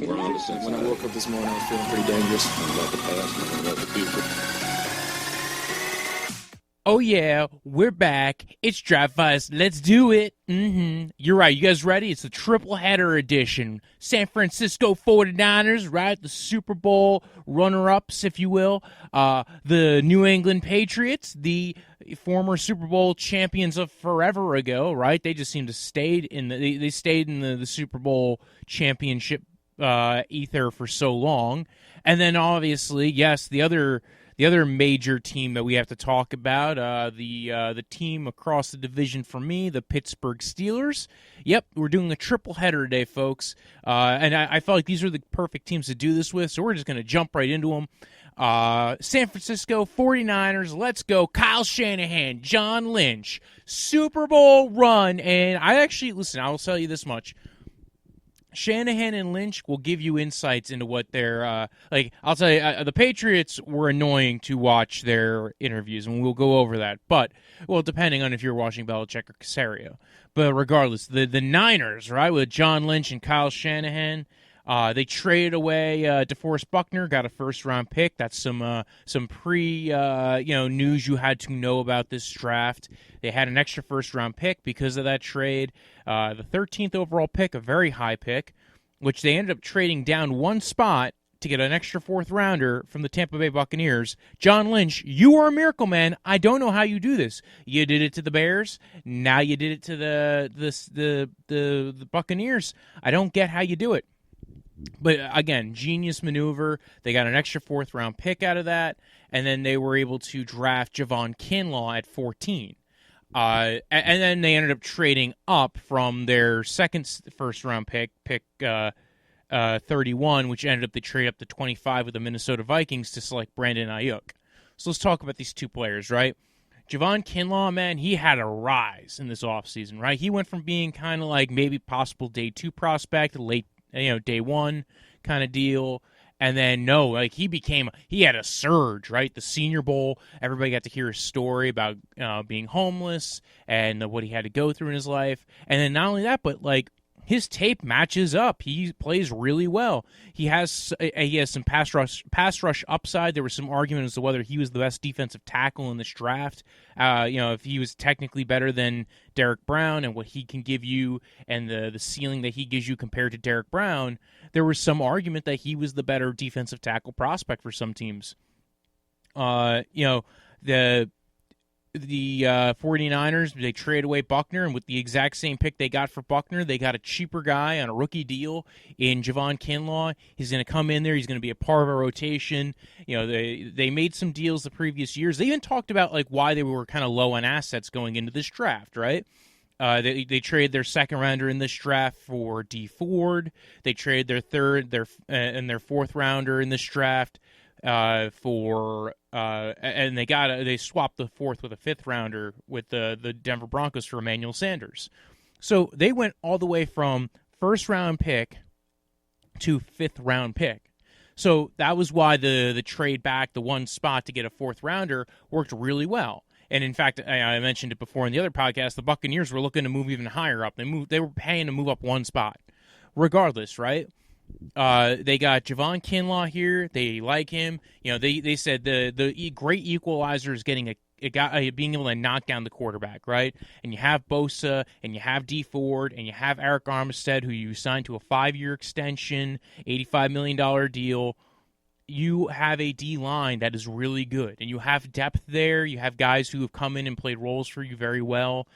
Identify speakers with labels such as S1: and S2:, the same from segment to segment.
S1: We're on the same side. When I woke up this morning, I was feeling pretty dangerous. Thinking about the past, thinking about the future.
S2: Oh, yeah, we're back. It's Draft Vice. Let's do it. You're right. You guys ready? It's the triple header edition. San Francisco 49ers, right? The Super Bowl runner-ups, if you will. The New England Patriots, the former Super Bowl champions of forever ago, right? They just seem to stayed in they stayed in the Super Bowl championship ether for so long. And then obviously, yes, the other major team that we have to talk about, the team across the division for me, the Pittsburgh Steelers. Yep, we're doing a triple header today, folks. And I felt like these are the perfect teams to do this with, so we're just going to jump right into them. San Francisco 49ers, let's go. Kyle Shanahan, John Lynch, Super Bowl run. And I will tell you this much. Shanahan and Lynch will give you insights into what they're like. I'll tell you, the Patriots were annoying to watch their interviews, and we'll go over that. But, well, depending on if you're watching Belichick or Caserio. But regardless, the Niners, right, with John Lynch and Kyle Shanahan, they traded away DeForest Buckner, got a first-round pick. That's some news you had to know about this draft. They had an extra first-round pick because of that trade. The 13th overall pick, a very high pick, which they ended up trading down one spot to get an extra fourth-rounder from the Tampa Bay Buccaneers. John Lynch, you are a miracle man. I don't know how you do this. You did it to the Bears. Now you did it to the Buccaneers. I don't get how you do it. But again, genius maneuver. They got an extra fourth-round pick out of that, and then they were able to draft Javon Kinlaw at 14. And then they ended up trading up from their second first-round pick 31, which ended up they trade up to 25 with the Minnesota Vikings to select Brandon Ayuk. So let's talk about these two players, right? Javon Kinlaw, man, he had a rise in this offseason, right? He went from being kind of like maybe possible day 2 prospect to late, day 1 kind of deal. And then, he had a surge, right? The Senior Bowl, everybody got to hear his story about being homeless and what he had to go through in his life. And then not only that, but, his tape matches up. He plays really well. He has some pass rush upside. There was some argument as to whether he was the best defensive tackle in this draft. If he was technically better than Derek Brown and what he can give you and the ceiling that he gives you compared to Derek Brown, there was some argument that he was the better defensive tackle prospect for some teams. The 49ers, they trade away Buckner, and with the exact same pick they got for Buckner, they got a cheaper guy on a rookie deal in Javon Kinlaw. He's going to come in there. He's going to be a part of a rotation. They made some deals the previous years. They even talked about why they were kind of low on assets going into this draft, right? They traded their second rounder in this draft for D Ford. They traded their third, and their fourth rounder in this draft and they swapped the fourth with a fifth rounder with the Denver Broncos for Emmanuel Sanders. So they went all the way from first round pick to fifth round pick. So that was why the trade back, the one spot to get a fourth rounder, worked really well. And in fact, I mentioned it before in the other podcast, the Buccaneers were looking to move even higher up. They were paying to move up one spot. Regardless, right? They got Javon Kinlaw here. They like him. They said the great equalizer is getting a guy being able to knock down the quarterback, right? And you have Bosa, and you have D Ford, and you have Eric Armstead, who you signed to a 5-year extension, $85 million deal. You have a D-line that is really good, and you have depth there. You have guys who have come in and played roles for you very well.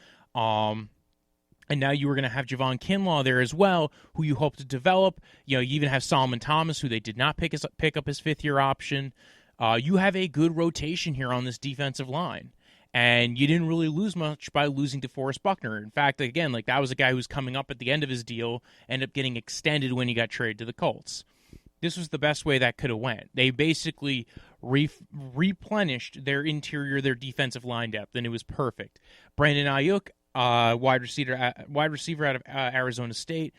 S2: And now you were going to have Javon Kinlaw there as well, who you hope to develop. You even have Solomon Thomas, who they did not pick up his fifth-year option. You have a good rotation here on this defensive line. And you didn't really lose much by losing DeForest Buckner. In fact, again, that was a guy who was coming up at the end of his deal, ended up getting extended when he got traded to the Colts. This was the best way that could have went. They basically replenished their interior, their defensive line depth, and it was perfect. Brandon Ayuk, wide receiver out of Arizona State.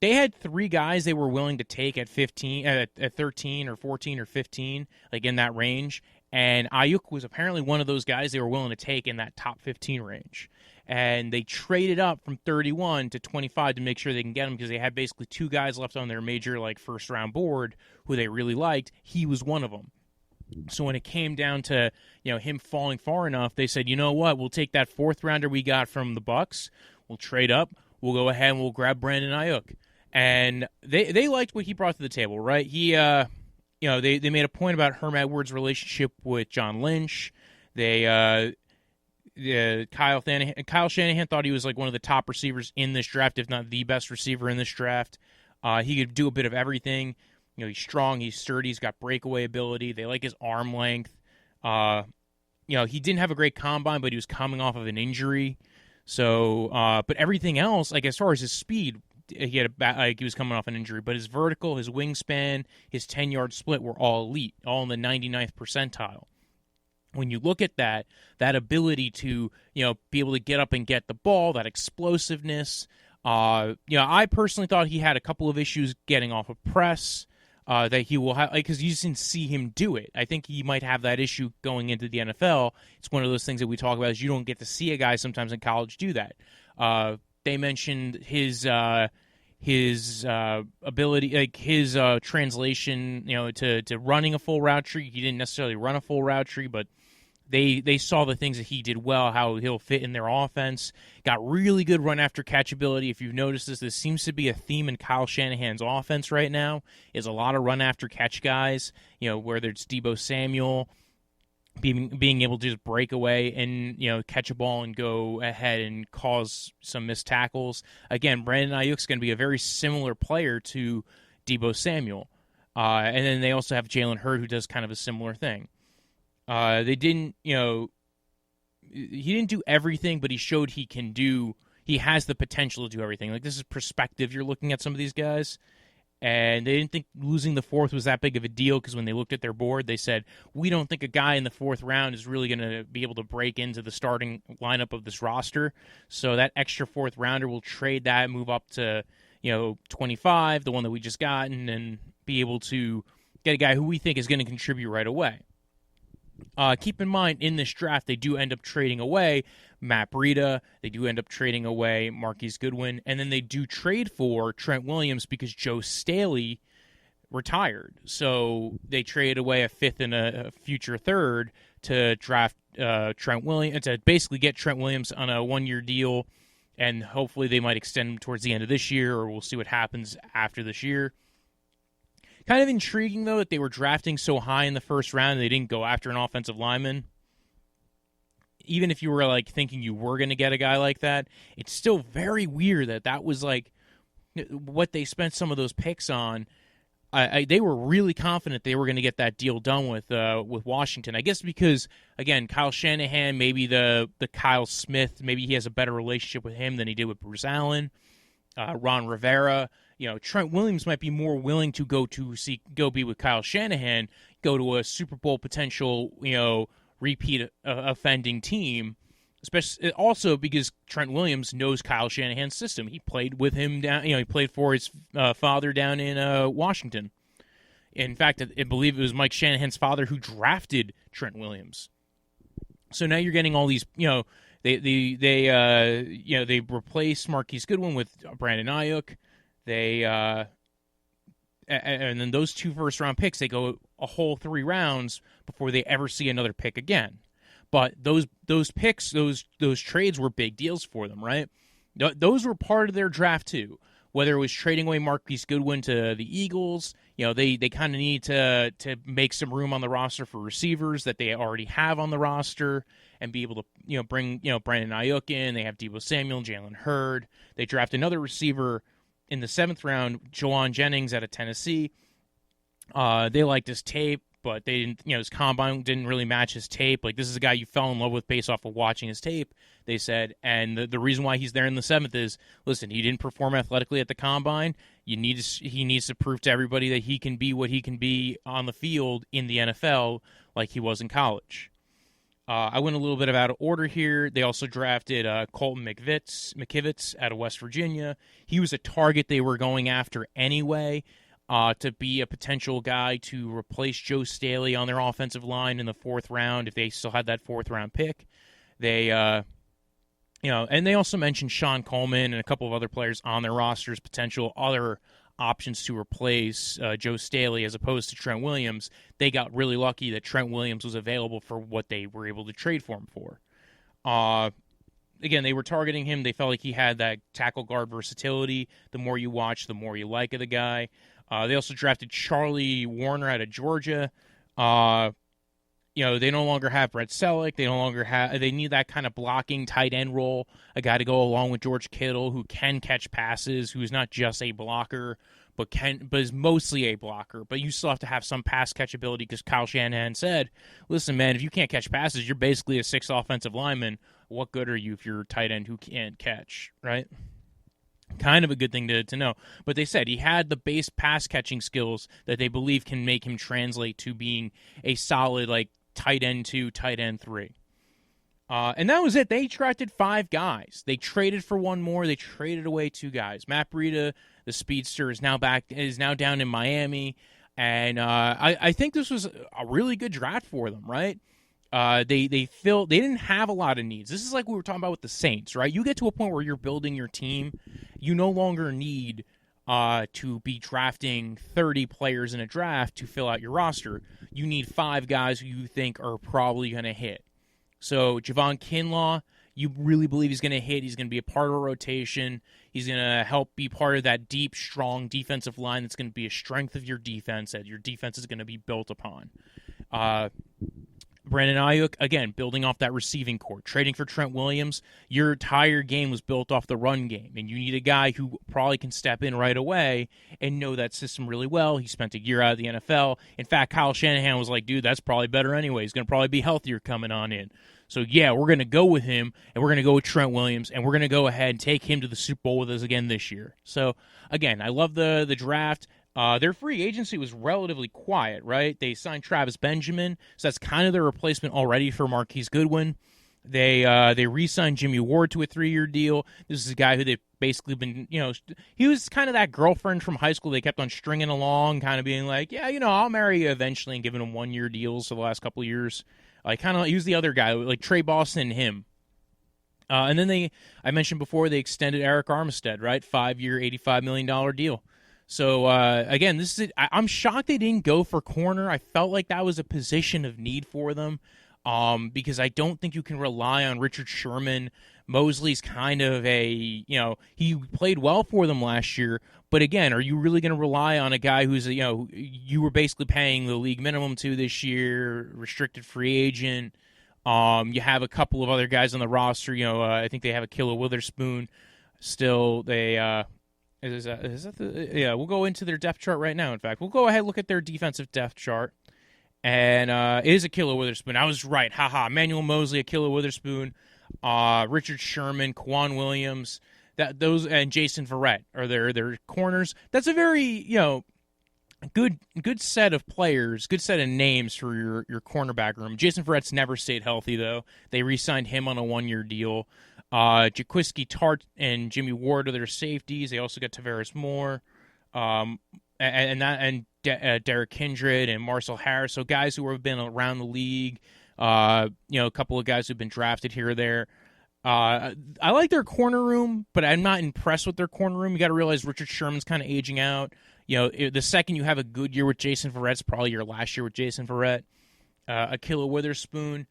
S2: They had 3 guys they were willing to take at 13 or 14 or 15, in that range. And Ayuk was apparently one of those guys they were willing to take in that top 15 range. and they traded up from 31 to 25 to make sure they can get him because they had basically 2 guys left on their major first round board who they really liked. He was one of them. So when it came down to him falling far enough, they said, you know what, we'll take that 4th rounder we got from the Bucks, we'll trade up, we'll go ahead and we'll grab Brandon Ayuk. And they liked what he brought to the table, right? He they made a point about Herm Edwards' relationship with John Lynch. Kyle Shanahan thought he was one of the top receivers in this draft, if not the best receiver in this draft. He could do a bit of everything. He's strong, he's sturdy, he's got breakaway ability. They like his arm length. He didn't have a great combine, but he was coming off of an injury. So, but everything else, as far as his speed, he was coming off an injury, but his vertical, his wingspan, his 10-yard split were all elite, all in the 99th percentile. When you look at that ability to, be able to get up and get the ball, that explosiveness, I personally thought he had a couple of issues getting off of press that he will have, because you just didn't see him do it. I think he might have that issue going into the NFL. It's one of those things that we talk about is you don't get to see a guy sometimes in college do that. They mentioned his ability, his translation, to running a full route tree. He didn't necessarily run a full route tree, but they saw the things that he did well, how he'll fit in their offense. Got really good run after catch ability. If you've noticed this seems to be a theme in Kyle Shanahan's offense right now, is a lot of run after catch guys, whether it's Deebo Samuel, being able to just break away and catch a ball and go ahead and cause some missed tackles. Again, Brandon Ayuk's going to be a very similar player to Deebo Samuel, and then they also have Jalen Hurd, who does kind of a similar thing. They didn't, he didn't do everything, but he showed he has the potential to do everything. This is perspective. You're looking at some of these guys. And they didn't think losing the 4th was that big of a deal because when they looked at their board, they said, we don't think a guy in the 4th round is really going to be able to break into the starting lineup of this roster. So that extra 4th rounder will trade that, move up to 25, the one that we just got, and then be able to get a guy who we think is going to contribute right away. Keep in mind, in this draft, they do end up trading away Matt Breida. They do end up trading away Marquise Goodwin. And then they do trade for Trent Williams because Joe Staley retired. So they traded away a 5th and a future 3rd to draft Trent Williams, to basically get Trent Williams on a 1-year deal. And hopefully they might extend him towards the end of this year, or we'll see what happens after this year. Kind of intriguing, though, that they were drafting so high in the 1st round and they didn't go after an offensive lineman. Even if you were thinking you were going to get a guy like that, it's still very weird that was what they spent some of those picks on. They were really confident they were going to get that deal done with Washington. I guess because, again, Kyle Shanahan, maybe the Kyle Smith, maybe he has a better relationship with him than he did with Bruce Allen, Ron Rivera. Trent Williams might be more willing to go be with Kyle Shanahan, go to a Super Bowl potential, repeat offending team, especially also because Trent Williams knows Kyle Shanahan's system. He played with him down, he played for his father down in Washington. In fact, I believe it was Mike Shanahan's father who drafted Trent Williams. So now you're getting all these, they replace Marquise Goodwin with Brandon Ayuk. They and then those 2 first-round picks, they go a whole 3 rounds before they ever see another pick again. But those picks, those trades were big deals for them, right? Those were part of their draft too. Whether it was trading away Marquise Goodwin to the Eagles, they kind of need to make some room on the roster for receivers that they already have on the roster and be able to bring Brandon Ayuk in. They have Deebo Samuel, Jalen Hurd. They draft another receiver in the 7th round, Jawan Jennings out of Tennessee. They liked his tape, but they didn't. His combine didn't really match his tape. This is a guy you fell in love with based off of watching his tape, they said. And the reason why he's there in the 7th is, listen, he didn't perform athletically at the combine. He needs to prove to everybody that he can be what he can be on the field in the NFL like he was in college. I went a little bit out of order here. They also drafted Colton McKivitz out of West Virginia. He was a target they were going after anyway to be a potential guy to replace Joe Staley on their offensive line in the 4th round if they still had that 4th round pick. They And they also mentioned Sean Coleman and a couple of other players on their rosters, potential other options to replace Joe Staley as opposed to Trent Williams. They got really lucky that Trent Williams was available for what they were able to trade for him for. Again, they were targeting him. They felt like he had that tackle guard versatility. The more you watch, the more you like the guy. They also drafted Charlie Warner out of Georgia. They no longer have Brett Selleck. They need that kind of blocking tight end role, a guy to go along with George Kittle who can catch passes, who's not just a blocker, but is mostly a blocker. But you still have to have some pass catch ability because Kyle Shanahan said, listen, man, if you can't catch passes, you're basically a 6th offensive lineman. What good are you if you're a tight end who can't catch, right? Kind of a good thing to know. But they said he had the base pass catching skills that they believe can make him translate to being a solid, tight end 2, tight end 3. And that was it. They drafted 5 guys. They traded for one more. They traded away 2 guys. Matt Breida, the speedster, is now down in Miami. And I think this was a really good draft for them, right? They didn't have a lot of needs. This is like we were talking about with the Saints, right? You get to a point where you're building your team. You no longer need to be drafting 30 players in a draft to fill out your roster. You need 5 guys who you think are probably going to hit. So Javon Kinlaw, you really believe he's going to hit. He's going to be a part of a rotation. He's going to help be part of that deep, strong defensive line that's going to be a strength of your defense that your defense is going to be built upon. Brandon Ayuk, again, building off that receiving core. Trading for Trent Williams, your entire game was built off the run game, and you need a guy who probably can step in right away and know that system really well. He spent a year out of the NFL. In fact, Kyle Shanahan was like, dude, that's probably better anyway. He's going to probably be healthier coming on in. So, yeah, we're going to go with him, and we're going to go with Trent Williams, and we're going to go ahead and take him to the Super Bowl with us again this year. So, again, I love the draft. Their free agency was relatively quiet, right? They signed Travis Benjamin, so that's kind of their replacement already for Marquise Goodwin. They re-signed Jimmy Ward to a 3-year deal. This is a guy who they've basically been, he was kind of that girlfriend from high school they kept on stringing along, kind of being like, yeah, I'll marry you eventually, and giving him 1-year deals for the last couple of years. He was the other guy, like Trey Boston and him. And then I mentioned before, they extended Eric Armstead, right? 5-year, $85 million deal. So, again, I'm shocked they didn't go for corner. I felt like that was a position of need for them because I don't think you can rely on Richard Sherman. Mosley's kind of he played well for them last year. But, again, are you really going to rely on a guy who's, you were basically paying the league minimum to this year, restricted free agent? You have a couple of other guys on the roster. I think they have Akilla Witherspoon still. They we'll go into their depth chart right now. In fact, we'll go ahead and look at their defensive depth chart. And it is Akilla Witherspoon. I was right. Haha. Emmanuel Mosley, Akilla Witherspoon, Richard Sherman, Quan Williams, and Jason Verrett are their corners. That's a very, good set of players, good set of names for your cornerback room. Jason Verrett's never stayed healthy, though. They re-signed him on a 1-year deal. Jaquiski Tart and Jimmy Ward are their safeties. They also got Tavares Moore, Derek Kindred and Marcel Harris. So guys who have been around the league. A couple of guys who've been drafted here or there. I like their corner room, but I'm not impressed with their corner room. You got to realize Richard Sherman's kind of aging out. The second you have a good year with Jason Verrett, it's probably your last year with Jason Verrett. Akilla Witherspoon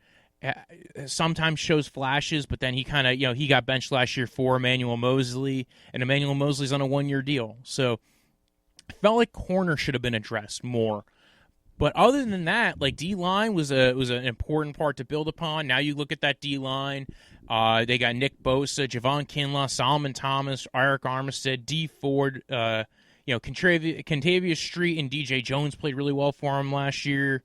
S2: sometimes shows flashes, but then he kind of, he got benched last year for Emmanuel Mosley, and Emmanuel Mosley's on a 1-year deal. So I felt like corner should have been addressed more. But other than that, D-line was an important part to build upon. Now you look at that D-line. They got Nick Bosa, Javon Kinlaw, Solomon Thomas, Eric Armstead, D. Ford, Contavious Street and DJ Jones played really well for him last year.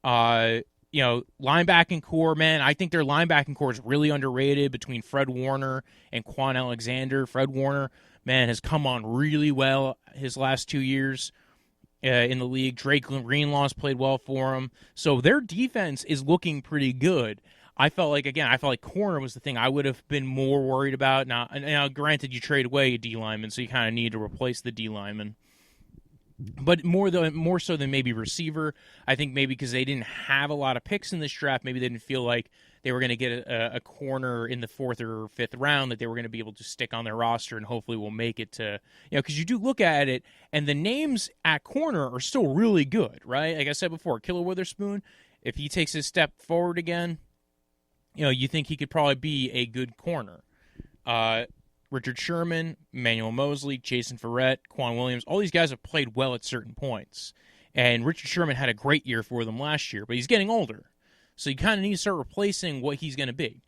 S2: Linebacking core, man, I think their linebacking core is really underrated between Fred Warner and Quan Alexander. Fred Warner, man, has come on really well his last 2 years in the league. Drake Greenlaw's played well for him. So their defense is looking pretty good. I felt like corner was the thing I would have been more worried about. Now granted, you trade away a D lineman, so you kind of need to replace the D lineman. but more so than maybe receiver. I think maybe because they didn't have a lot of picks in this draft, maybe they didn't feel like they were going to get a corner in the 4th or 5th round that they were going to be able to stick on their roster and hopefully will make it to, because you do look at it and the names at corner are still really good, right? Like I said before, Killer Witherspoon, if he takes his step forward again, you think he could probably be a good corner. Richard Sherman, Emmanuel Mosley, Jason Verrett, Quan Williams, all these guys have played well at certain points. And Richard Sherman had a great year for them last year, but he's getting older. So you kind of need to start replacing what he's going to be.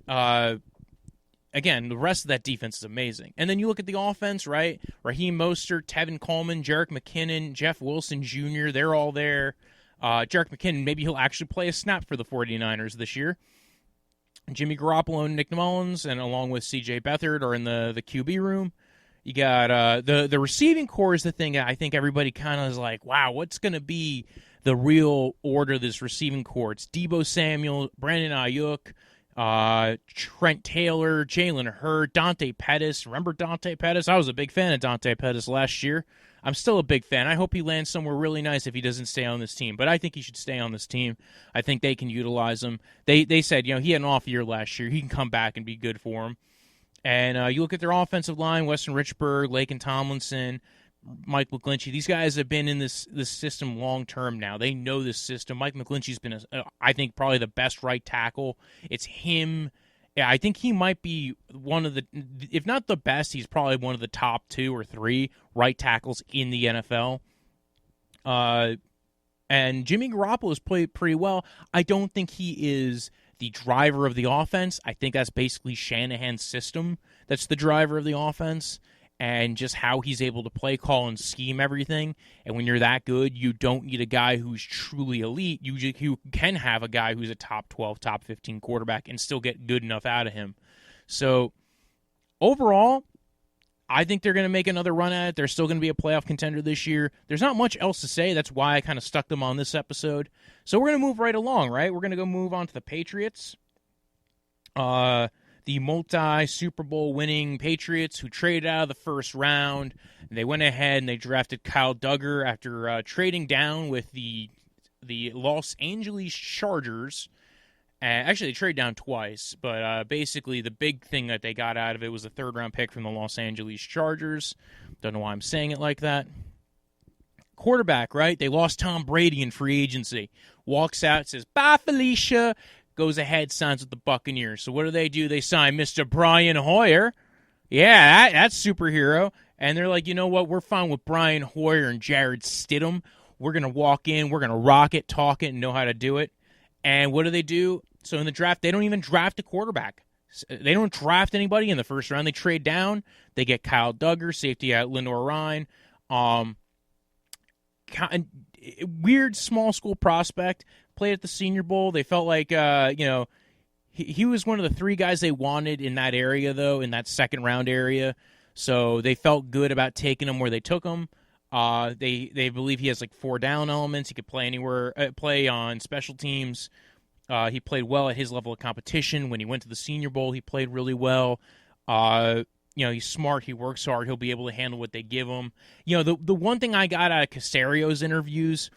S2: Again, the rest of that defense is amazing. And then you look at the offense, right? Raheem Mostert, Tevin Coleman, Jerick McKinnon, Jeff Wilson Jr., they're all there. Jerick McKinnon, maybe he'll actually play a snap for the 49ers this year. Jimmy Garoppolo and Nick Mullins, and along with C.J. Beathard, are in the QB room. You got the receiving core is the thing I think everybody kind of is like, wow, what's going to be the real order of this receiving core? It's Deebo Samuel, Brandon Ayuk, Trent Taylor, Jalen Hurd, Dante Pettis. Remember Dante Pettis? I was a big fan of Dante Pettis last year. I'm still a big fan. I hope he lands somewhere really nice if he doesn't stay on this team. But I think he should stay on this team. I think they can utilize him. They said, he had an off year last year. He can come back and be good for him. And you look at their offensive line, Weston Richburg, Laken Tomlinson, Mike McGlinchey. These guys have been in this system long term now. They know this system. Mike McGlinchey's been, I think, probably the best right tackle. It's him. Yeah, I think he might be one of the, if not the best, he's probably one of the top 2 or 3 right tackles in the NFL. And Jimmy Garoppolo's played pretty well. I don't think he is the driver of the offense. I think that's basically Shanahan's system that's the driver of the offense, and just how he's able to play call and scheme everything. And when you're that good, you don't need a guy who's truly elite. You can have a guy who's a top 12, top 15 quarterback and still get good enough out of him. So overall, I think they're going to make another run at it. They're still going to be a playoff contender this year. There's not much else to say. That's why I kind of stuck them on this episode. So we're going to move right along, right? We're going to go move on to the Patriots. The multi-Super Bowl winning Patriots who traded out of the first round. They went ahead and they drafted Kyle Duggar after trading down with the Los Angeles Chargers. Actually, they traded down twice, but basically the big thing that they got out of it was a third-round pick from the Los Angeles Chargers. Don't know why I'm saying it like that. Quarterback, right? They lost Tom Brady in free agency. Walks out, says, "Bye, Felicia." Goes ahead, signs with the Buccaneers. So what do? They sign Mr. Brian Hoyer. Yeah, that's superhero. And they're like, you know what? We're fine with Brian Hoyer and Jared Stidham. We're going to walk in. We're going to rock it, talk it, and know how to do it. And what do? So in the draft, they don't even draft a quarterback. They don't draft anybody in the first round. They trade down. They get Kyle Duggar, safety at Lindor Ryan. Weird small school prospect. Played at the Senior Bowl. They felt like, he was one of the 3 guys they wanted in that area, though, in that second-round area. So they felt good about taking him where they took him. They believe he has, 4 down elements. He could play anywhere, play on special teams. He played well at his level of competition. When he went to the Senior Bowl, he played really well. He's smart. He works hard. He'll be able to handle what they give him. The one thing I got out of Casario's interviews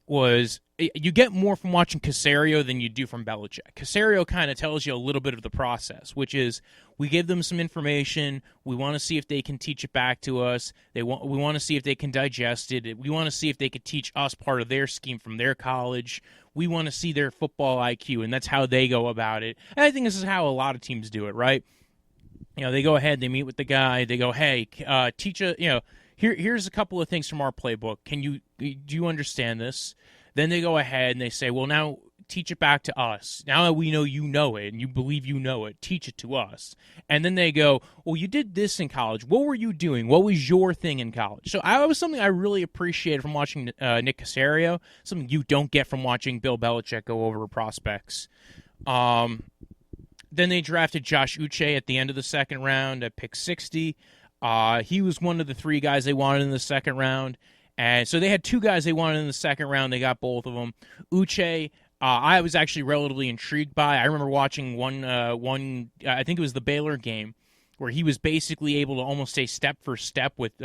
S2: was you get more from watching Caserio than you do from Belichick. Caserio kind of tells you a little bit of the process, which is we give them some information. We want to see if they can teach it back to us. We want to see if they can digest it. We want to see if they could teach us part of their scheme from their college. We want to see their football IQ, and that's how they go about it. And I think this is how a lot of teams do it, right? They go ahead, they meet with the guy, they go, hey, teach a, here's a couple of things from our playbook. Do you understand this? Then they go ahead and they say, well, now teach it back to us. Now that we know you know it and you believe you know it, teach it to us. And then they go, well, you did this in college. What were you doing? What was your thing in college? So that was something I really appreciated from watching Nick Caserio, something you don't get from watching Bill Belichick go over prospects. Then they drafted Josh Uche at the end of the second round at pick 60. He was one of the 3 guys they wanted in the second round. And so they had 2 guys they wanted in the second round. They got both of them. Uche, I was actually relatively intrigued by. I remember watching one. I think it was the Baylor game, where he was basically able to almost stay step for step with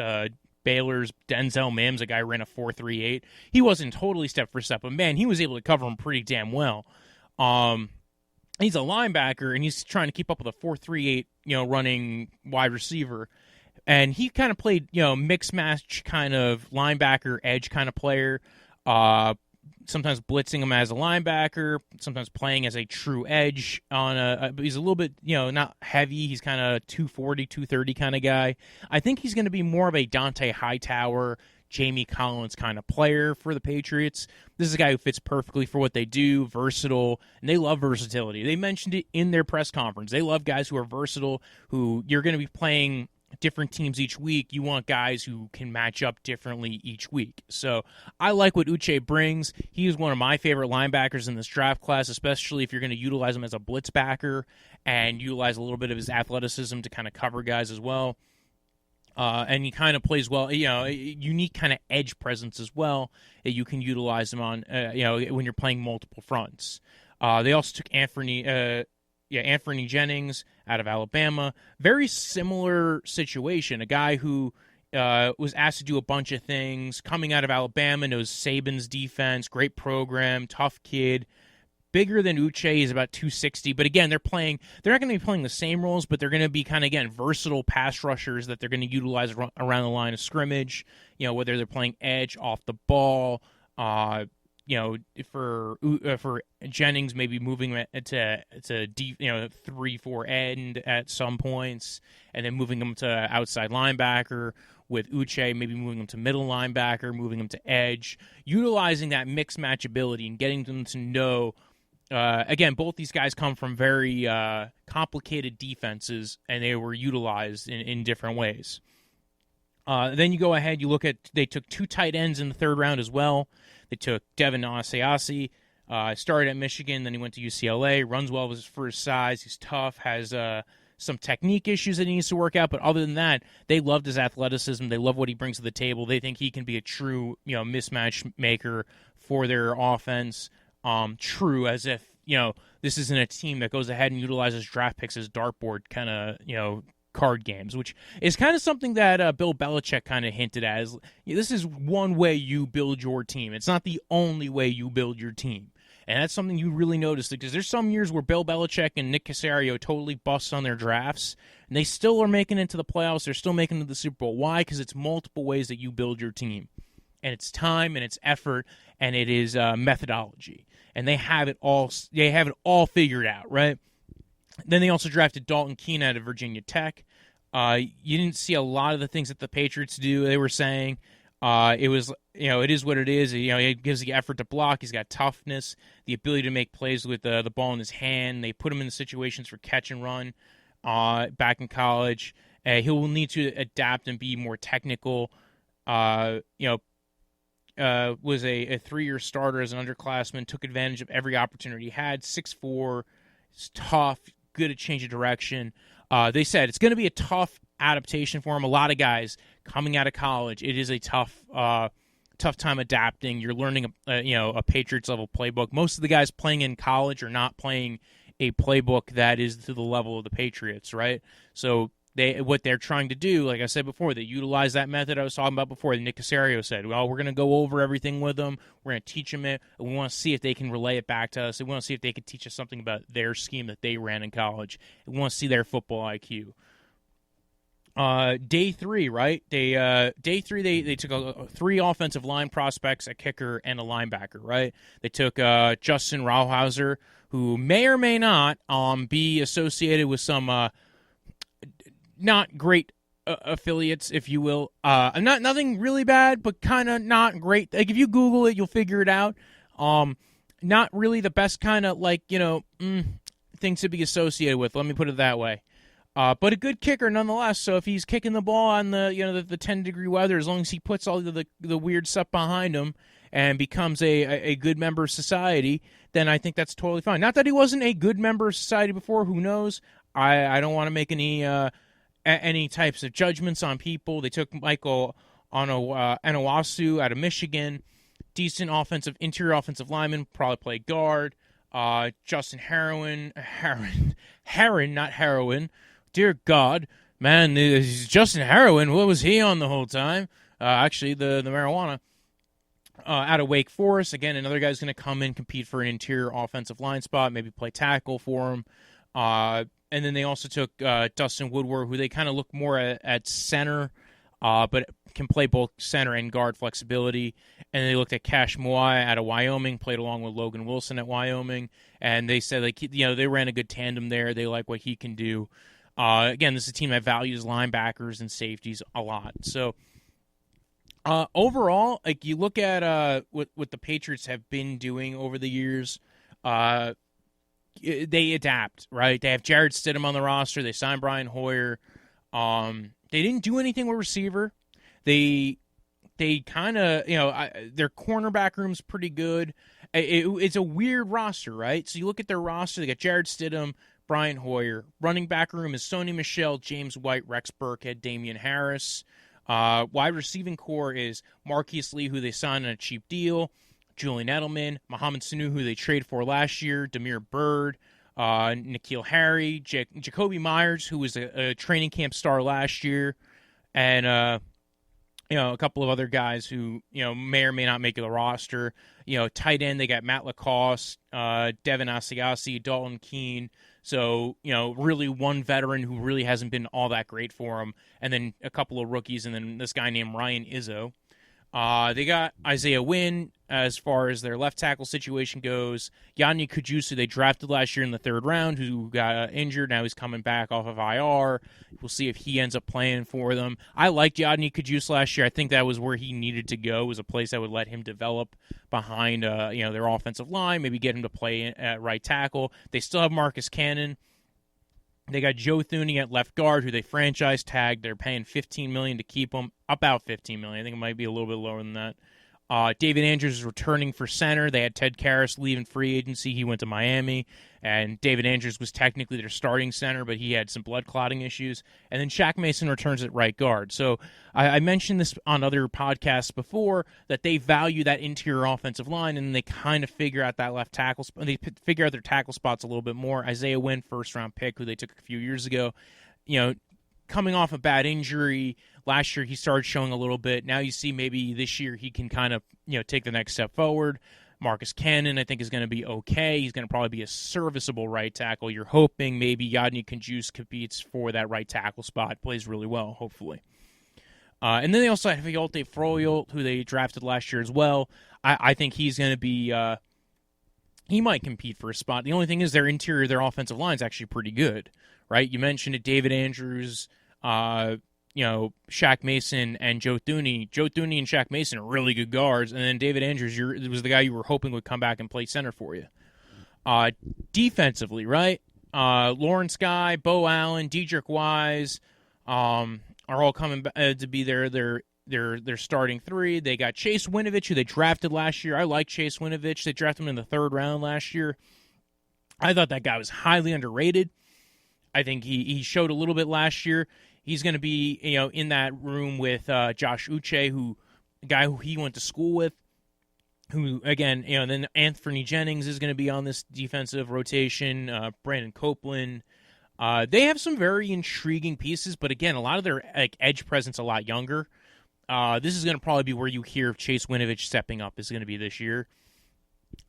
S2: Baylor's Denzel Mims, a guy who ran a 4.38. He wasn't totally step for step, but man, he was able to cover him pretty damn well. He's a linebacker, and he's trying to keep up with a 4.38, running wide receiver. And he kind of played, mixed match kind of linebacker, edge kind of player. Sometimes blitzing him as a linebacker, sometimes playing as a true edge he's a little bit, not heavy. He's kind of 240, 230 kind of guy. I think he's going to be more of a Dante Hightower, Jamie Collins kind of player for the Patriots. This is a guy who fits perfectly for what they do, versatile, and they love versatility. They mentioned it in their press conference. They love guys who are versatile, who you're going to be playing different teams each week. You want guys who can match up differently each week. So I like what Uche brings. He is one of my favorite linebackers in this draft class, especially if you're going to utilize him as a blitz backer and utilize a little bit of his athleticism to kind of cover guys as well. And he kind of plays well, a unique kind of edge presence as well that you can utilize him on, when you're playing multiple fronts. They also took Anthony Jennings out of Alabama. Very similar situation. A guy who was asked to do a bunch of things, coming out of Alabama, knows Saban's defense, great program, tough kid. Bigger than Uche, is about 260. But again, they're not going to be playing the same roles, but they're going to be kind of, again, versatile pass rushers that they're going to utilize around the line of scrimmage, whether they're playing edge, off the ball, for Jennings, maybe moving to deep, 3-4 end at some points, and then moving him to outside linebacker. With Uche, maybe moving him to middle linebacker, moving him to edge, utilizing that mixed match ability and getting them to know. Again, both these guys come from very complicated defenses, and they were utilized in different ways. Then you go ahead, they took 2 tight ends in the 3rd round as well. They took Devin Asiasi, started at Michigan, then he went to UCLA, runs well for his size, he's tough, has some technique issues that he needs to work out, but other than that, they loved his athleticism, they love what he brings to the table, they think he can be a true, mismatch maker for their offense, true as if, this isn't a team that goes ahead and utilizes draft picks as dartboard kind of, card games, which is kind of something that Bill Belichick kind of hinted at. This is one way you build your team. It's not the only way you build your team. And that's something you really notice, because there's some years where Bill Belichick and Nick Caserio totally bust on their drafts, and they still are making it to the playoffs. They're still making it to the Super Bowl. Why? Because it's multiple ways that you build your team. And it's time, and it's effort, and it is methodology. And they have it all figured out, right? Then they also drafted Dalton Keene out of Virginia Tech. You didn't see a lot of the things that the Patriots do. They were saying it was, it is what it is. He gives the effort to block. He's got toughness, the ability to make plays with the ball in his hand. They put him in the situations for catch and run back in college. He will need to adapt and be more technical. Was a 3-year starter as an underclassman, took advantage of every opportunity he had, 6'4", he's tough, good at change of direction. They said it's going to be a tough adaptation for him. A lot of guys coming out of college, it is a tough time adapting. You're learning a Patriots level playbook. Most of the guys playing in college are not playing a playbook that is to the level of the Patriots, right? So what they're trying to do, like I said before, they utilize that method I was talking about before. Nick Caserio said, well, we're going to go over everything with them. We're going to teach them it. And we want to see if they can relay it back to us. We want to see if they can teach us something about their scheme that they ran in college. We want to see their football IQ. Day 3, right? Day 3, they took 3 offensive line prospects, a kicker, and a linebacker, right? They took Justin Rauhauser, who may or may not be associated with some not great affiliates, if you will. Nothing really bad, but kind of not great. Like if you Google it, you'll figure it out. Not really the best kind of things to be associated with. Let me put it that way. But a good kicker nonetheless. So if he's kicking the ball on the 10-degree weather, as long as he puts all the weird stuff behind him and becomes a good member of society, then I think that's totally fine. Not that he wasn't a good member of society before. Who knows? I don't want to make any types of judgments on people. They took Michael Anawasu out of Michigan, decent interior offensive lineman, probably play guard. Justin Heron, not Heroin. Dear God, man, Justin Heroin, what was he on the whole time? Actually, the marijuana. Out of Wake Forest. Again, another guy's going to come in, compete for an interior offensive line spot, maybe play tackle for him. And then they also took Dustin Woodward, who they kind of look more at center, but can play both center and guard flexibility. And they looked at Cash Moai out of Wyoming, played along with Logan Wilson at Wyoming. And they said, they ran a good tandem there. They like what he can do. Again, this is a team that values linebackers and safeties a lot. So, overall, like you look at what the Patriots have been doing over the years, they adapt, right? They have Jared Stidham on the roster. They signed Brian Hoyer. They didn't do anything with receiver. They kind of, their cornerback room's pretty good. It's a weird roster, right? So you look at their roster. They got Jared Stidham, Brian Hoyer. Running back room is Sony Michel, James White, Rex Burkhead, Damian Harris. Wide receiving core is Marquise Lee, who they signed on a cheap deal, Julian Edelman, Mohamed Sanu, who they traded for last year, Demir Bird, N'Keal Harry, Jacoby Myers, who was a training camp star last year, and a couple of other guys who may or may not make the roster. Tight end, they got Matt Lacoste, Devin Asiasi, Dalton Keene. So, really one veteran who really hasn't been all that great for him, and then a couple of rookies, and then this guy named Ryan Izzo. They got Isaiah Wynn as far as their left tackle situation goes. Yanni Kujus, they drafted last year in the third round, who got injured. Now he's coming back off of IR. We'll see if he ends up playing for them. I liked Yanni Kujus last year. I think that was where he needed to go. It was a place that would let him develop behind their offensive line, maybe get him to play at right tackle. They still have Marcus Cannon. They got Joe Thuney at left guard, who they franchise tagged. They're paying $15 million to keep him, about $15 million. I think it might be a little bit lower than that. David Andrews is returning for center. They had Ted Karras leaving free agency. He went to Miami, and David Andrews was technically their starting center, but he had some blood clotting issues. And then Shaq Mason returns at right guard. So I mentioned this on other podcasts before, that they value that interior offensive line, and they kind of figure out that left tackle. They figure out their tackle spots a little bit more. Isaiah Wynn, first-round pick, who they took a few years ago, coming off a bad injury. Last year he started showing a little bit. Now you see maybe this year he can kind of, take the next step forward. Marcus Cannon, I think, is going to be okay. He's going to probably be a serviceable right tackle. You're hoping maybe Yadni Kujus competes for that right tackle spot. Plays really well, hopefully. And then they also have Hjalte Froholt, who they drafted last year as well. I think he's going to be he might compete for a spot. The only thing is their interior, their offensive line is actually pretty good, right? You mentioned it, David Andrews, Shaq Mason and Joe Thuney. Joe Thuney and Shaq Mason are really good guards, and then David Andrews was the guy you were hoping would come back and play center for you. Defensively, right? Lawrence Guy, Bo Allen, Dedrick Wise are all coming to be their starting three. They got Chase Winovich, who they drafted last year. I like Chase Winovich. They drafted him in the third round last year. I thought that guy was highly underrated. I think he showed a little bit last year. He's going to be, in that room with Josh Uche, a guy who he went to school with, who, again, then Anthony Jennings is going to be on this defensive rotation, Brandon Copeland. They have some very intriguing pieces, but again, a lot of their edge presence a lot younger. This is going to probably be where you hear of Chase Winovich stepping up, is going to be this year.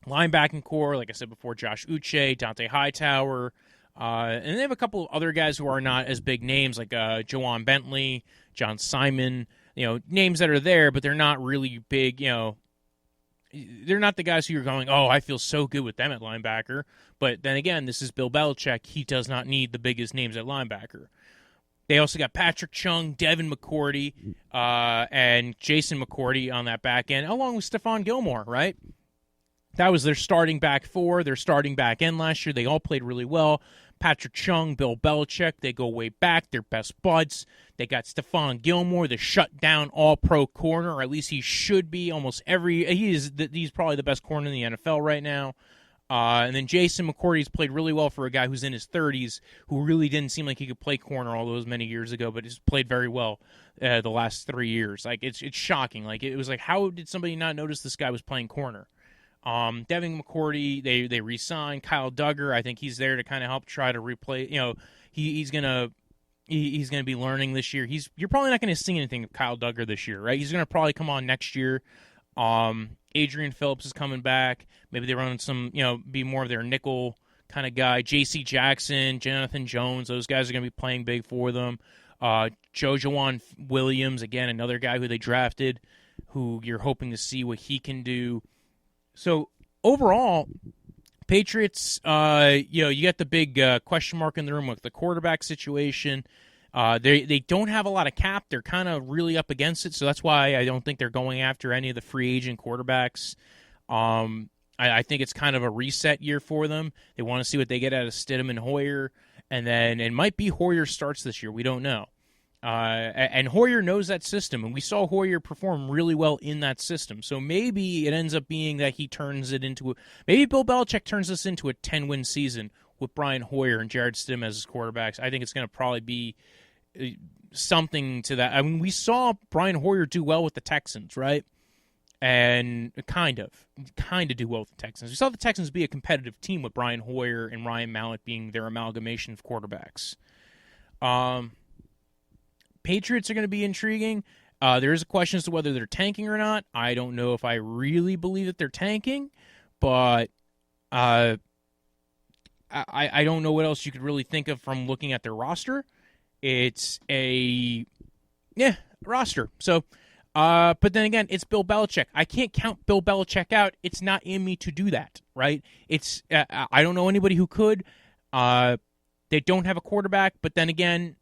S2: Linebacking core, like I said before, Josh Uche, Dante Hightower, and they have a couple of other guys who are not as big names, like Jawan Bentley, John Simon, names that are there, but they're not really big, they're not the guys who you're going, oh, I feel so good with them at linebacker. But then again, this is Bill Belichick. He does not need the biggest names at linebacker. They also got Patrick Chung, Devin McCourty, and Jason McCourty on that back end, along with Stephon Gilmore, right? That was their starting back four, their starting back end last year. They all played really well. Patrick Chung, Bill Belichick, they go way back. They're best buds. They got Stephon Gilmore, the shutdown all-pro corner, or at least he should be. He's probably the best corner in the NFL right now. And then Jason McCourty's played really well for a guy who's in his 30s, who really didn't seem like he could play corner all those many years ago, but has played very well the last 3 years. It's shocking. It was like, how did somebody not notice this guy was playing corner? Devin McCourty, they re-signed. Kyle Duggar, I think he's there to kind of help try to replay. He's going to he's going to be learning this year. You're probably not going to see anything of Kyle Duggar this year, right? He's going to probably come on next year. Adrian Phillips is coming bae. Maybe they run some, be more of their nickel kind of guy. J.C. Jackson, Jonathan Jones, those guys are going to be playing big for them. Jojuan Williams, again, another guy who they drafted, who you're hoping to see what he can do. So overall, Patriots, you got the big question mark in the room with the quarterback situation. They don't have a lot of cap. They're kind of really up against it, so that's why I don't think they're going after any of the free agent quarterbacks. I think it's kind of a reset year for them. They want to see what they get out of Stidham and Hoyer, and then it might be Hoyer starts this year. We don't know. And Hoyer knows that system, and we saw Hoyer perform really well in that system. So maybe it ends up being that he turns it into maybe Bill Belichick turns this into a 10-win season with Brian Hoyer and Jared Stidham as his quarterbacks. I think it's going to probably be something to that. I mean, we saw Brian Hoyer do well with the Texans, right? And kind of do well with the Texans. We saw the Texans be a competitive team with Brian Hoyer and Ryan Mallett being their amalgamation of quarterbacks. Patriots are going to be intriguing. There is a question as to whether they're tanking or not. I don't know if I really believe that they're tanking, but I don't know what else you could really think of from looking at their roster. It's a roster. So, but then again, it's Bill Belichick. I can't count Bill Belichick out. It's not in me to do that, right? It's I don't know anybody who could. They don't have a quarterback, but then again,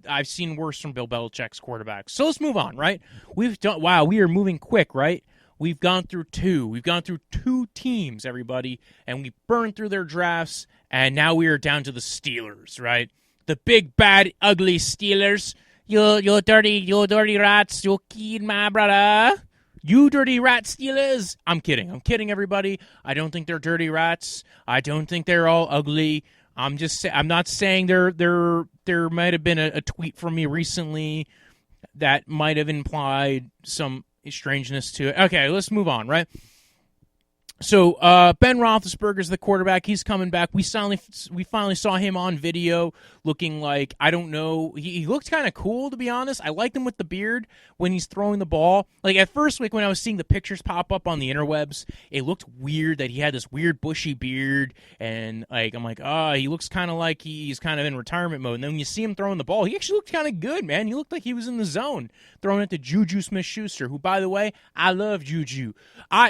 S2: I've seen worse from Bill Belichick's quarterbacks. So let's move on, right? We are moving quick, right? We've gone through two. We've gone through two teams, everybody, and we burned through their drafts, and now we are down to the Steelers, right? The big, bad, ugly Steelers. You dirty rats. You kid my brother. You dirty rat Steelers. I'm kidding, everybody. I don't think they're dirty rats. I don't think they're all ugly. I'm not saying there might have been a tweet from me recently that might have implied some strangeness to it. Okay, let's move on, right? So Ben Roethlisberger's the quarterback. He's coming back. We finally saw him on video looking like, I don't know, he looked kind of cool, to be honest. I liked him with the beard when he's throwing the ball. Like at first, like when I was seeing the pictures pop up on the interwebs, it looked weird that he had this weird bushy beard, and like I'm like, he looks kind of like he's kind of in retirement mode. And then when you see him throwing the ball, he actually looked kind of good, man. He looked like he was in the zone, throwing it to Juju Smith-Schuster, who, by the way, I love Juju.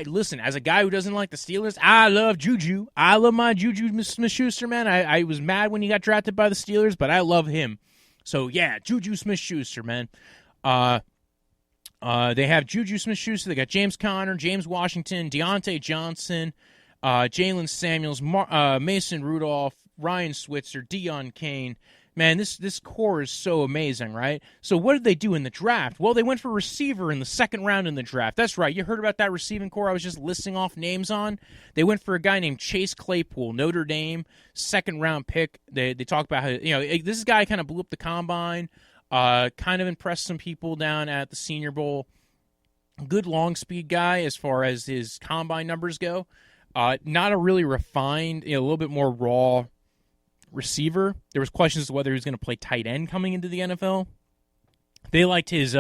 S2: Listen, as a guy who doesn't like the Steelers, I love Juju. I love my Juju Smith-Schuster, man. I was mad when he got drafted by the Steelers, but I love him. So, yeah, Juju Smith-Schuster, man. They have Juju Smith-Schuster. They got James Conner, James Washington, Deontay Johnson, Jalen Samuels, Mason Rudolph, Ryan Switzer, Deion Kane. Man, this core is so amazing, right? So what did they do in the draft? Well, they went for receiver in the second round in the draft. That's right. You heard about that receiving core I was just listing off names on? They went for a guy named Chase Claypool, Notre Dame, second-round pick. They talk about how, this guy kind of blew up the combine, kind of impressed some people down at the Senior Bowl. Good long speed guy as far as his combine numbers go. Not a really refined, a little bit more raw receiver. There was questions as to whether he was going to play tight end coming into the NFL. They liked his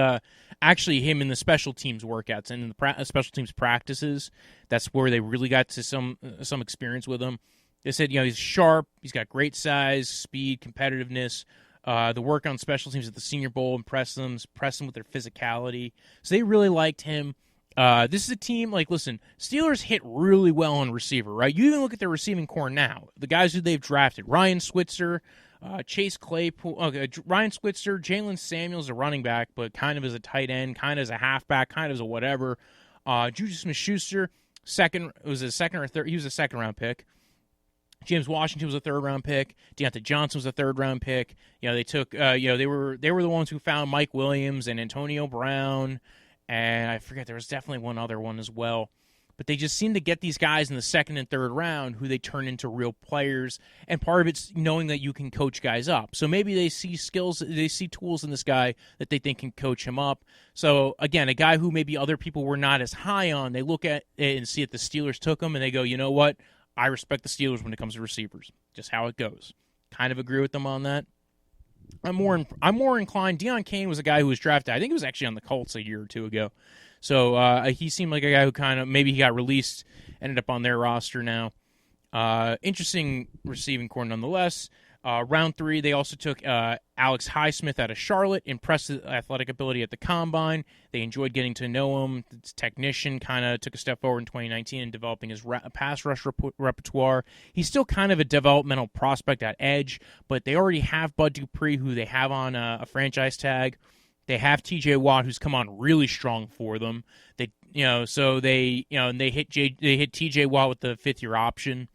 S2: actually him in the special teams workouts and in the special teams practices. That's where they really got to some experience with him. They said, he's sharp, he's got great size, speed, competitiveness. The work on special teams at the Senior Bowl impressed them with their physicality. So they really liked him. This is a team, listen, Steelers hit really well on receiver, right? You even look at their receiving core now. The guys who they've drafted, Ryan Switzer, Chase Claypool, Ryan Switzer, Jalen Samuels, a running back, but kind of as a tight end, kind of as a halfback, kind of as a whatever. Juju Smith-Schuster, he was a second-round pick. James Washington was a third-round pick. Deontay Johnson was a third-round pick. They took, they were the ones who found Mike Williams and Antonio Brown. And I forget, there was definitely one other one as well. But they just seem to get these guys in the second and third round who they turn into real players. And part of it's knowing that you can coach guys up. So maybe they see skills, they see tools in this guy that they think can coach him up. So, again, a guy who maybe other people were not as high on, they look at it and see that the Steelers took him, and they go, you know what? I respect the Steelers when it comes to receivers. Just how it goes. Kind of agree with them on that. I'm more inclined. Deion Kane was a guy who was drafted. I think he was actually on the Colts a year or two ago. So he seemed like a guy who kind of maybe he got released, ended up on their roster now. Interesting receiving core nonetheless. Round 3, they also took Alex Highsmith out of Charlotte. Impressive athletic ability at the combine. They enjoyed getting to know him. His technician kind of took a step forward in 2019 in developing his pass rush repertoire. He's still kind of a developmental prospect at edge, but they already have Bud Dupree, who they have on a franchise tag. They have T.J. Watt, who's come on really strong for them. They hit T.J. Watt with the 5th-year option.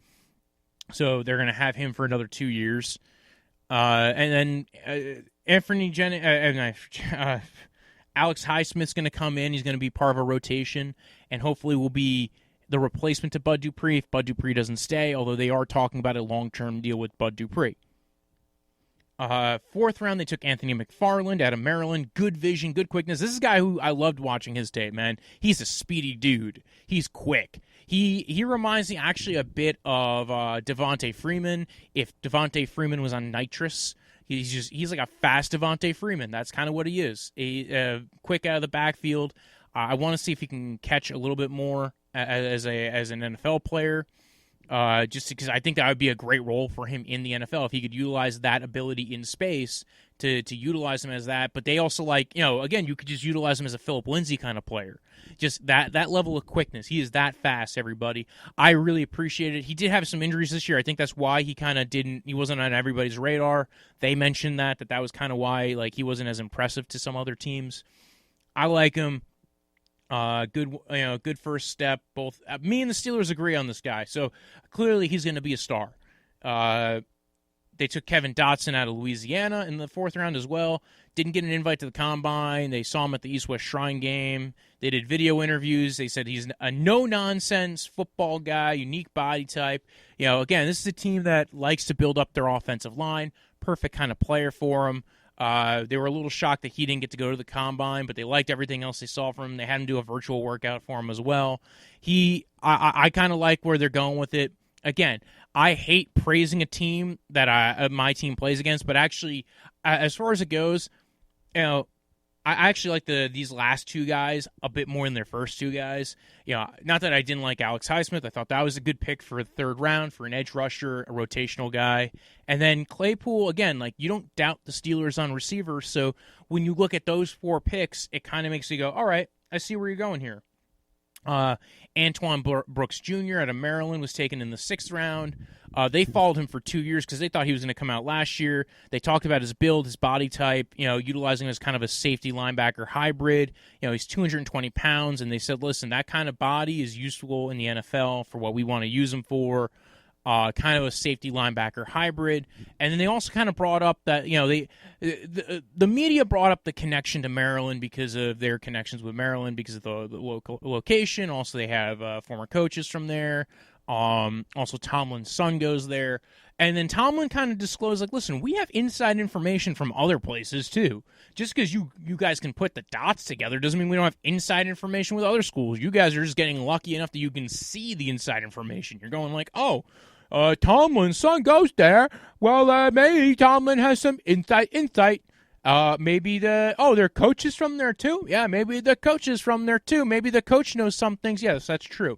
S2: So they're going to have him for another 2 years. And then Alex Highsmith's going to come in. He's going to be part of a rotation and hopefully will be the replacement to Bud Dupree if Bud Dupree doesn't stay, although they are talking about a long-term deal with Bud Dupree. 4th round, they took Anthony McFarland out of Maryland. Good vision, good quickness. This is a guy who I loved watching his tape, man. He's a speedy dude. He's quick. He reminds me actually a bit of Devontae Freeman. If Devontae Freeman was on nitrous, he's like a fast Devontae Freeman. That's kind of what he is. Quick out of the backfield. I want to see if he can catch a little bit more as an NFL player. Just because I think that would be a great role for him in the NFL if he could utilize that ability in space to utilize him as that. But they also again, you could just utilize him as a Philip Lindsay kind of player. Just that level of quickness. He is that fast, everybody. I really appreciate it. He did have some injuries this year. I think that's why he wasn't on everybody's radar. They mentioned that was kind of why he wasn't as impressive to some other teams. I like him. Good first step. Both me and the Steelers agree on this guy, so clearly he's going to be a star. They took Kevin Dotson out of Louisiana in the 4th round as well. Didn't get an invite to the combine. They saw him at the East-West Shrine game. They did video interviews. They said he's a no-nonsense football guy, unique body type. Again, this is a team that likes to build up their offensive line. Perfect kind of player for him. They were a little shocked that he didn't get to go to the combine, but they liked everything else they saw from him. They had him do a virtual workout for him as well. I kind of like where they're going with it. Again, I hate praising a team that my team plays against, but actually, as far as it goes, I actually like these last 2 guys a bit more than their first 2 guys. Not that I didn't like Alex Highsmith. I thought that was a good pick for the 3rd round for an edge rusher, a rotational guy. And then Claypool, again, you don't doubt the Steelers on receiver. So when you look at those 4 picks, it kind of makes you go, all right, I see where you're going here. Antoine Brooks Jr. out of Maryland was taken in the 6th round. They followed him for 2 years because they thought he was going to come out last year. They talked about his build, his body type, utilizing him as kind of a safety linebacker hybrid. He's 220 pounds, and they said, listen, that kind of body is useful in the NFL for what we want to use him for. Kind of a safety linebacker hybrid. And then they also kind of brought up that, the media brought up the connection to Maryland because of their connections with Maryland, because of the local location. Also, they have former coaches from there. Also, Tomlin's son goes there. And then Tomlin kind of disclosed, listen, we have inside information from other places, too. Just because you guys can put the dots together doesn't mean we don't have inside information with other schools. You guys are just getting lucky enough that you can see the inside information. You're going Tomlin's son goes there. Well, maybe Tomlin has some insight. Maybe their coach is from there too. Yeah, maybe the coach is from there too. Maybe the coach knows some things. Yes, that's true.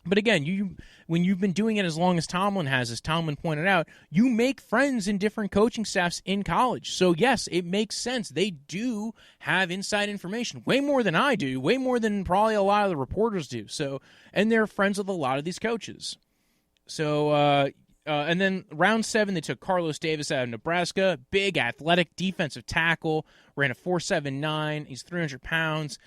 S2: But again, when you've been doing it as long as Tomlin has, as Tomlin pointed out, you make friends in different coaching staffs in college. So yes, it makes sense. They do have inside information, way more than I do, way more than probably a lot of the reporters do. So, and they're friends with a lot of these coaches. So, and then round 7, they took Carlos Davis out of Nebraska. Big, athletic defensive tackle. Ran a 4.79. He's 300 pounds.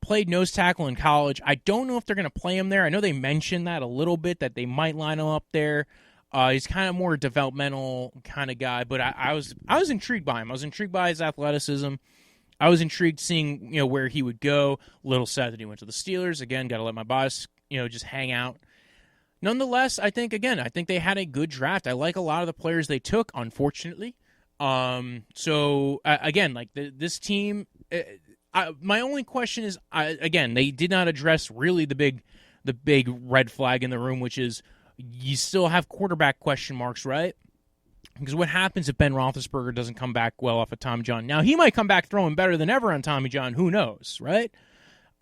S2: Played nose tackle in college. I don't know if they're going to play him there. I know they mentioned that a little bit, that they might line him up there. He's kind of more developmental kind of guy, but I was intrigued by him. I was intrigued by his athleticism. I was intrigued seeing where he would go. Little sad that he went to the Steelers. Again, got to let my bias just hang out. Nonetheless, I think they had a good draft. I like a lot of the players they took, unfortunately. Again, this team, my only question is, again, they did not address really the big red flag in the room, which is you still have quarterback question marks, right? Because what happens if Ben Roethlisberger doesn't come back well off of Tommy John? Now, he might come back throwing better than ever on Tommy John. Who knows, right?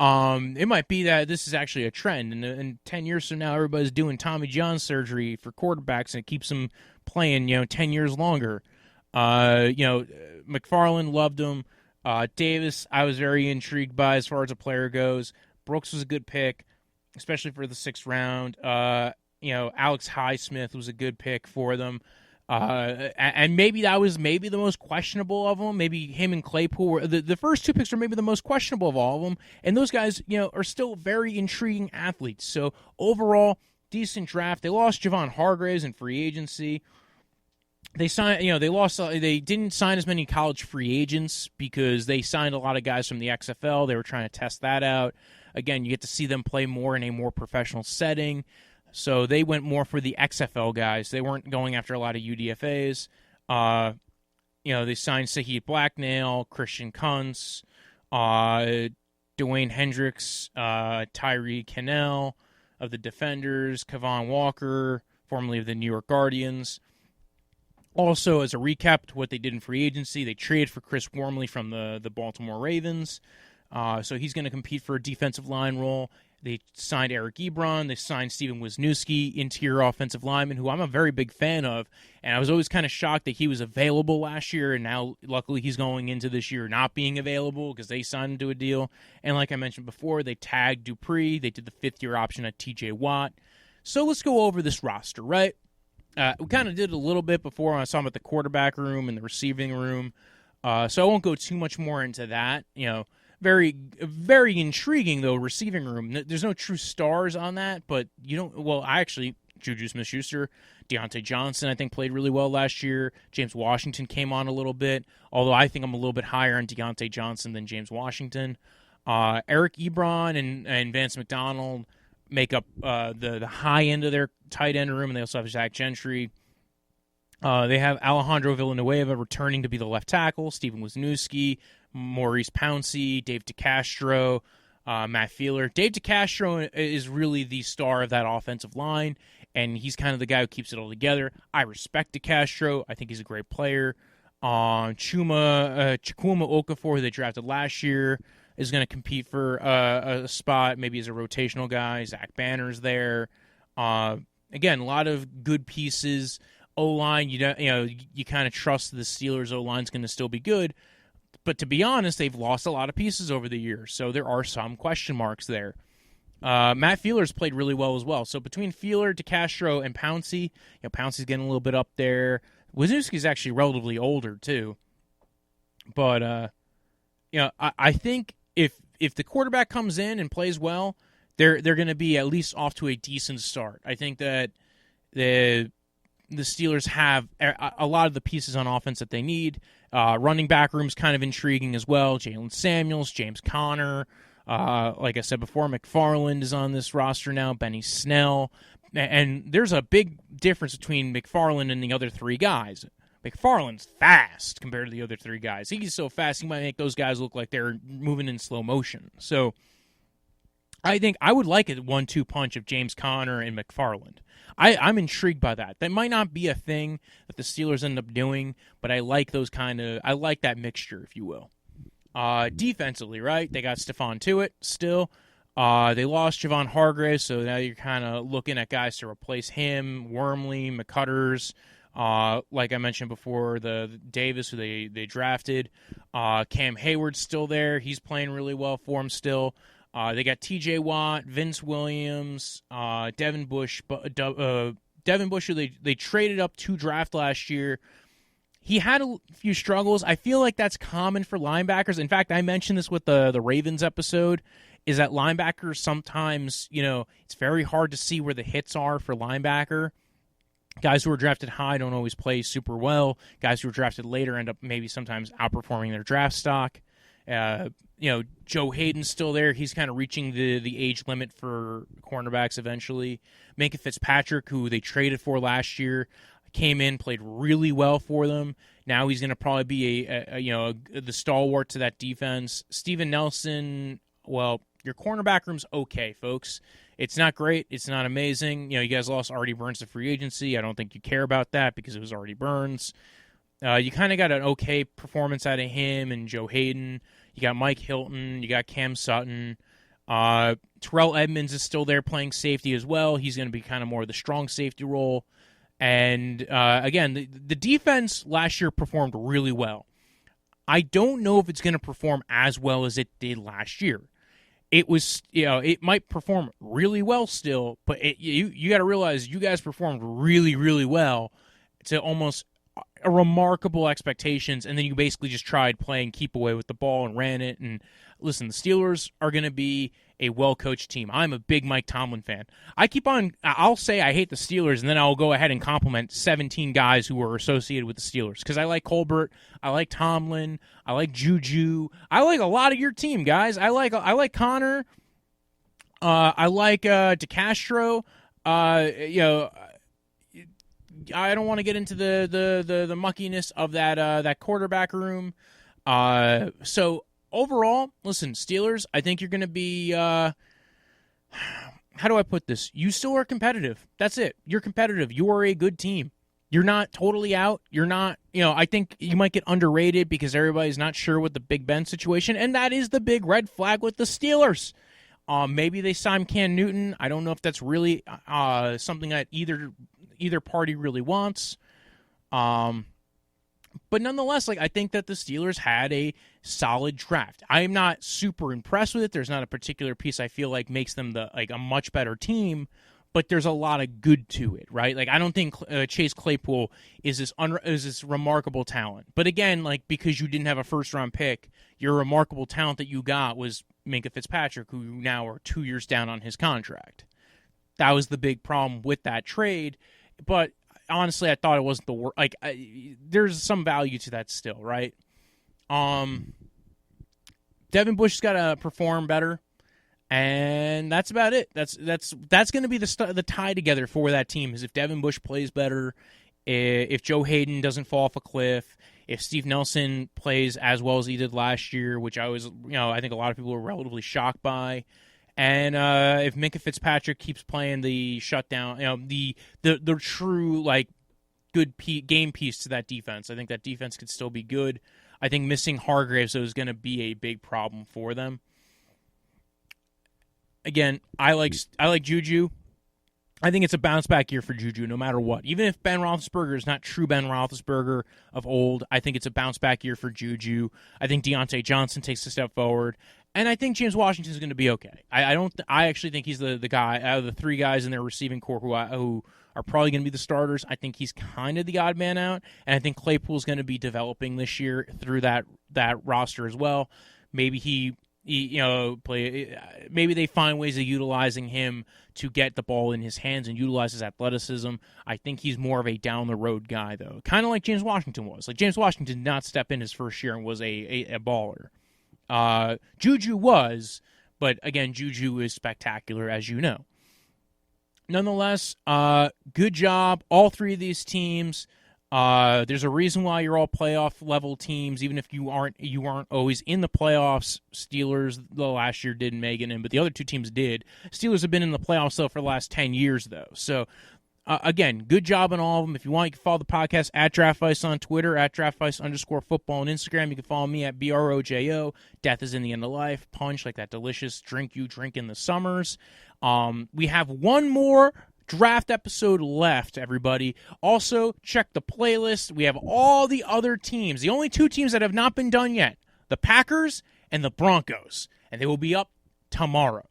S2: It might be that this is actually a trend, and in 10 years from now, everybody's doing Tommy John surgery for quarterbacks, and it keeps them playing, 10 years longer. McFarland loved him. Davis, I was very intrigued by as far as a player goes. Brooks was a good pick, especially for the 6th round. Alex Highsmith was a good pick for them. And maybe that was the most questionable of them. Maybe him and Claypool were the first 2 picks are maybe the most questionable of all of them. And those guys, are still very intriguing athletes. So overall, decent draft. They lost Javon Hargraves in free agency. They signed, they didn't sign as many college free agents because they signed a lot of guys from the XFL. They were trying to test that out. Again, you get to see them play more in a more professional setting. So they went more for the XFL guys. They weren't going after a lot of UDFAs. They signed Saheed Blacknail, Christian Kuntz, Dwayne Hendricks, Tyree Cannell of the Defenders, Kevon Walker, formerly of the New York Guardians. Also, as a recap to what they did in free agency, they traded for Chris Wormley from the Baltimore Ravens. So he's going to compete for a defensive line role. They signed Eric Ebron. They signed Steven Wisniewski, interior offensive lineman, who I'm a very big fan of. And I was always kind of shocked that he was available last year, and now luckily he's going into this year not being available because they signed him to a deal. And like I mentioned before, they tagged Dupree. They did the 5th-year option at TJ Watt. So let's go over this roster, right? We kind of did a little bit before when I saw him at the quarterback room and the receiving room. So I won't go too much more into that. Very, very intriguing, though, receiving room. There's no true stars on that, but Juju Smith-Schuster, Deontay Johnson, I think, played really well last year. James Washington came on a little bit, although I think I'm a little bit higher on Deontay Johnson than James Washington. Eric Ebron and Vance McDonald make up the high end of their tight end room, and they also have Zach Gentry. They have Alejandro Villanueva returning to be the left tackle, Steven Wisniewski, Maurice Pouncey, Dave DeCastro, Matt Fielder. Dave DeCastro is really the star of that offensive line, and he's kind of the guy who keeps it all together. I respect DeCastro. I think he's a great player. Chukwuma Okafor, who they drafted last year, is going to compete for a spot, maybe as a rotational guy. Zach Banner's there. Again, a lot of good pieces. O-line, you kind of trust the Steelers' O-line's going to still be good. But to be honest, they've lost a lot of pieces over the years, so there are some question marks there. Matt Fielder's played really well as well. So between Fielder, DeCastro, and Pouncey, Pouncey's getting a little bit up there. Wisniewski's actually relatively older too. But I think if the quarterback comes in and plays well, they're going to be at least off to a decent start. I think that the Steelers have a lot of the pieces on offense that they need. Running back room's kind of intriguing as well. Jalen Samuels, James Conner. Like I said before, McFarland is on this roster now. Benny Snell. And there's a big difference between McFarland and the other 3 guys. McFarland's fast compared to the other 3 guys. He's so fast, he might make those guys look like they're moving in slow motion. So I think I would like a 1-2 punch of James Conner and McFarland. I'm intrigued by that. That might not be a thing that the Steelers end up doing, but I like I like that mixture, if you will. Defensively, right? They got Stephon Tuitt still. They lost Javon Hargraves, so now you're kind of looking at guys to replace him. Wormley, McCutters, like I mentioned before, the Davis, who they drafted. Cam Hayward's still there. He's playing really well for them still. They got T.J. Watt, Vince Williams, Devin Bush, who they traded up to draft last year. He had a few struggles. I feel like that's common for linebackers. In fact, I mentioned this with the Ravens episode, is that linebackers sometimes, it's very hard to see where the hits are for linebacker. Guys who are drafted high don't always play super well. Guys who are drafted later end up maybe sometimes outperforming their draft stock. Joe Hayden's still there. He's kind of reaching the age limit for cornerbacks eventually. Minka Fitzpatrick, who they traded for last year, came in, played really well for them. Now he's going to probably be the stalwart to that defense. Steven Nelson, well, your cornerback room's okay, folks. It's not great. It's not amazing. You guys lost Artie Burns to free agency. I don't think you care about that because it was Artie Burns. You kind of got an okay performance out of him and Joe Hayden. You got Mike Hilton. You got Cam Sutton. Terrell Edmonds is still there playing safety as well. He's going to be kind of more of the strong safety role. And, again, the defense last year performed really well. I don't know if it's going to perform as well as it did last year. It was, it might perform really well still, but you got to realize you guys performed really, really well to almost a remarkable expectations, and then you basically just tried playing keep away with the ball and ran it. And listen, the Steelers are going to be a well-coached team. I'm a big Mike Tomlin fan. I'll say I hate the Steelers, and then I'll go ahead and compliment 17 guys who were associated with the Steelers, because I like Colbert, I like Tomlin, I like Juju, I like a lot of your team, guys. I like Connor, I like DeCastro, I don't want to get into the muckiness of that quarterback room. So overall, listen, Steelers, I think you're going to be, how do I put this? You still are competitive. That's it. You're competitive. You are a good team. You're not totally out. You're not, I think you might get underrated because everybody's not sure with the Big Ben situation, and that is the big red flag with the Steelers. Maybe they sign Cam Newton. I don't know if that's really something that either party really wants. But nonetheless, I think that the Steelers had a solid draft. I am not super impressed with it. There's not a particular piece I feel like makes them a much better team, but there's a lot of good to it, right? I don't think Chase Claypool is this remarkable talent. But again, because you didn't have a first-round pick, your remarkable talent that you got was Minkah Fitzpatrick, who now are 2 years down on his contract. That was the big problem with that trade. But honestly, I thought it wasn't the worst. There's some value to that still, right? Devin Bush's got to perform better, and that's about it. That's going to be the tie together for that team. Is if Devin Bush plays better, if Joe Hayden doesn't fall off a cliff, if Steve Nelson plays as well as he did last year, which I think a lot of people were relatively shocked by. And if Minkah Fitzpatrick keeps playing the shutdown, the true good game piece to that defense, I think that defense could still be good. I think missing Hargraves is going to be a big problem for them. Again, I like Juju. I think it's a bounce back year for Juju, no matter what. Even if Ben Roethlisberger is not true Ben Roethlisberger of old, I think it's a bounce back year for Juju. I think Deontay Johnson takes a step forward. And I think James Washington is going to be okay. I actually think he's the guy out of the three guys in their receiving core who are probably going to be the starters. I think he's kind of the odd man out, and I think Claypool's going to be developing this year through that roster as well. Maybe maybe they find ways of utilizing him to get the ball in his hands and utilize his athleticism. I think he's more of a down the road guy though, kind of like James Washington was. James Washington did not step in his first year and was a baller. Juju was, but again, Juju is spectacular, as you know. Nonetheless, good job, all three of these teams. There's a reason why you're all playoff level teams, even if you aren't always in the playoffs. Steelers the last year didn't make it in, but the other two teams did. Steelers have been in the playoffs though for the last 10 years though. So again, good job on all of them. If you want, you can follow the podcast at DraftVice on Twitter, at DraftVice_football on Instagram. You can follow me at BROJO. Death is in the end of life. Punch, like that delicious drink you drink in the summers. We have one more draft episode left, everybody. Also, check the playlist. We have all the other teams. The only two teams that have not been done yet, the Packers and the Broncos. And they will be up tomorrow.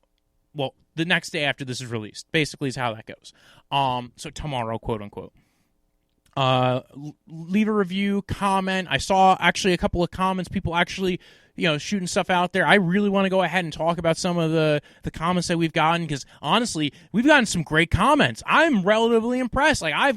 S2: Well, the next day after this is released, basically is how that goes. So tomorrow, quote unquote. Leave a review, comment. I saw actually a couple of comments, people actually, shooting stuff out there. I really want to go ahead and talk about some of the comments that we've gotten, because honestly, we've gotten some great comments. I'm relatively impressed. I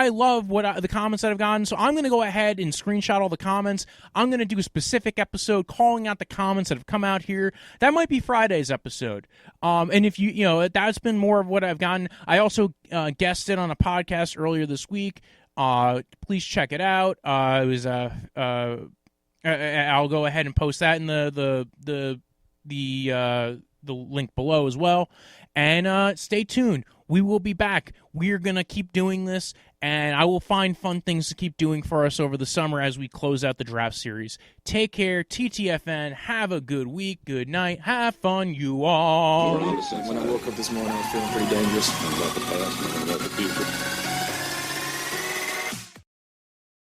S2: love the comments that I've gotten, so I'm going to go ahead and screenshot all the comments. I'm going to do a specific episode calling out the comments that have come out here. That might be Friday's episode. And if that's been more of what I've gotten. I also guested on a podcast earlier this week. Please check it out. It was I'll go ahead and post that in the link below as well. And stay tuned. We will be back. We're going to keep doing this, and I will find fun things to keep doing for us over the summer as we close out the draft series. Take care, TTFN. Have a good week. Good night. Have fun, you all.
S1: When I woke up this morning, I was feeling pretty dangerous about the past and about the future.